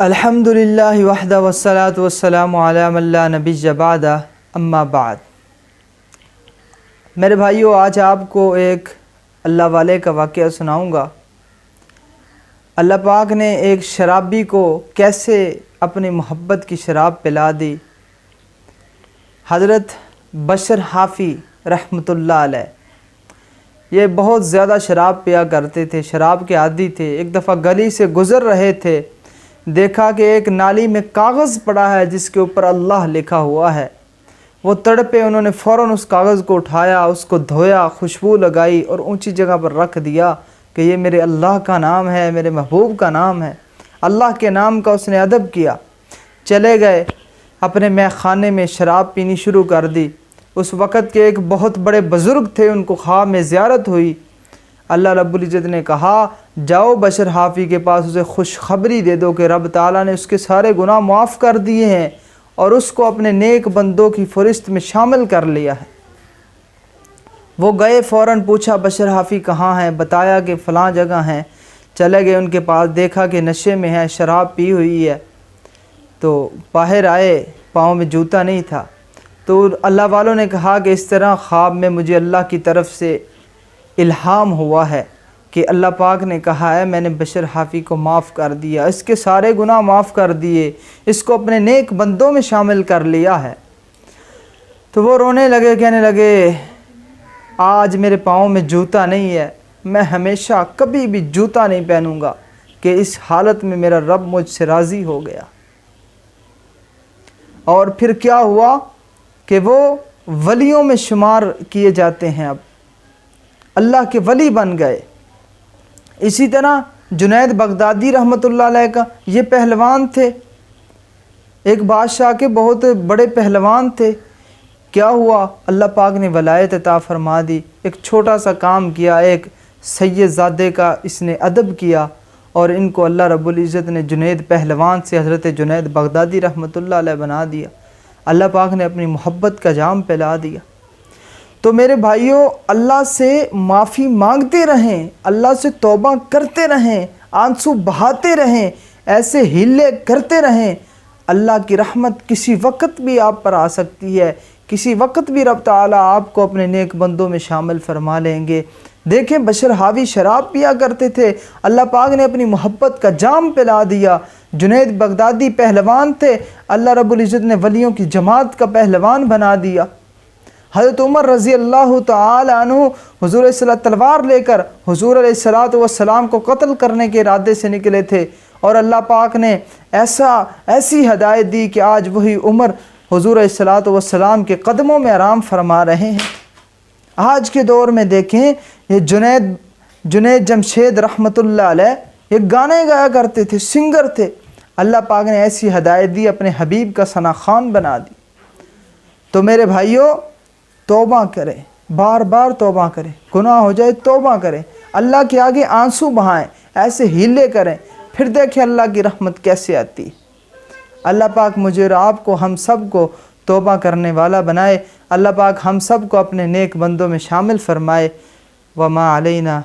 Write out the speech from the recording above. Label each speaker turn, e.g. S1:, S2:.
S1: الحمدللہ وحدہ والصلاة والسلام علی من لا نبی بعدہ اما بعد۔ میرے بھائیو، آج آپ کو ایک اللہ والے کا واقعہ سناؤں گا۔ اللہ پاک نے ایک شرابی کو کیسے اپنی محبت کی شراب پلا دی۔ حضرت بشر حافی رحمۃ اللہ علیہ یہ بہت زیادہ شراب پیا کرتے تھے، شراب کے عادی تھے۔ ایک دفعہ گلی سے گزر رہے تھے، دیکھا کہ ایک نالی میں کاغذ پڑا ہے جس کے اوپر اللہ لکھا ہوا ہے۔ وہ تڑپے، انہوں نے فوراً اس کاغذ کو اٹھایا، اس کو دھویا، خوشبو لگائی اور اونچی جگہ پر رکھ دیا کہ یہ میرے اللہ کا نام ہے، میرے محبوب کا نام ہے۔ اللہ کے نام کا اس نے ادب کیا۔ چلے گئے اپنے مے خانے میں شراب پینی شروع کر دی۔ اس وقت کے ایک بہت بڑے بزرگ تھے، ان کو خواب میں زیارت ہوئی۔ اللہ رب العزت نے کہا، جاؤ بشر حافی کے پاس، اسے خوشخبری دے دو کہ رب تعالیٰ نے اس کے سارے گناہ معاف کر دیے ہیں اور اس کو اپنے نیک بندوں کی فہرست میں شامل کر لیا ہے۔ وہ گئے، فوراً پوچھا بشر حافی کہاں ہیں، بتایا کہ فلاں جگہ ہیں۔ چلے گئے ان کے پاس، دیکھا کہ نشے میں ہے، شراب پی ہوئی ہے۔ تو باہر آئے، پاؤں میں جوتا نہیں تھا۔ تو اللہ والوں نے کہا کہ اس طرح خواب میں مجھے اللہ کی طرف سے الہام ہوا ہے کہ اللہ پاک نے کہا ہے میں نے بشر حافی کو معاف کر دیا، اس کے سارے گناہ معاف کر دیے، اس کو اپنے نیک بندوں میں شامل کر لیا ہے۔ تو وہ رونے لگے، کہنے لگے آج میرے پاؤں میں جوتا نہیں ہے، میں ہمیشہ کبھی بھی جوتا نہیں پہنوں گا کہ اس حالت میں میرا رب مجھ سے راضی ہو گیا۔ اور پھر کیا ہوا کہ وہ ولیوں میں شمار کیے جاتے ہیں، اب اللہ کے ولی بن گئے۔ اسی طرح جنید بغدادی رحمۃ اللہ علیہ کا، یہ پہلوان تھے، ایک بادشاہ کے بہت بڑے پہلوان تھے۔ کیا ہوا، اللہ پاک نے ولایت عطا فرما دی، ایک چھوٹا سا کام کیا، ایک سید زادے کا اس نے ادب کیا اور ان کو اللہ رب العزت نے جنید پہلوان سے حضرت جنید بغدادی رحمۃ اللہ علیہ بنا دیا۔ اللہ پاک نے اپنی محبت کا جام پلا دیا۔ تو میرے بھائیوں، اللہ سے معافی مانگتے رہیں، اللہ سے توبہ کرتے رہیں، آنسو بہاتے رہیں، ایسے ہیلے کرتے رہیں۔ اللہ کی رحمت کسی وقت بھی آپ پر آ سکتی ہے، کسی وقت بھی رب تعالیٰ آپ کو اپنے نیک بندوں میں شامل فرما لیں گے۔ دیکھیں بشر حافی شراب پیا کرتے تھے، اللہ پاک نے اپنی محبت کا جام پلا دیا۔ جنید بغدادی پہلوان تھے، اللہ رب العزت نے ولیوں کی جماعت کا پہلوان بنا دیا۔ حضرت عمر رضی اللہ تعالی عنہ حضور صلی اللہ تلوار لے کر حضور علیہ السلام کو قتل کرنے کے ارادے سے نکلے تھے، اور اللہ پاک نے ایسی ہدایت دی کہ آج وہی عمر حضور علیہ السلام کے قدموں میں آرام فرما رہے ہیں۔ آج کے دور میں دیکھیں، یہ جنید جمشید رحمۃ اللہ علیہ یہ گانے گایا کرتے تھے، سنگر تھے۔ اللہ پاک نے ایسی ہدایت دی، اپنے حبیب کا ثنا خوان بنا دی۔ تو میرے بھائیوں، توبہ کریں، بار بار توبہ کریں، گناہ ہو جائے توبہ کریں، اللہ کے آگے آنسو بہائیں، ایسے ہیلے کریں، پھر دیکھیں اللہ کی رحمت کیسے آتی۔ اللہ پاک مجھے اور آپ کو، ہم سب کو توبہ کرنے والا بنائے۔ اللہ پاک ہم سب کو اپنے نیک بندوں میں شامل فرمائے۔ وما علینا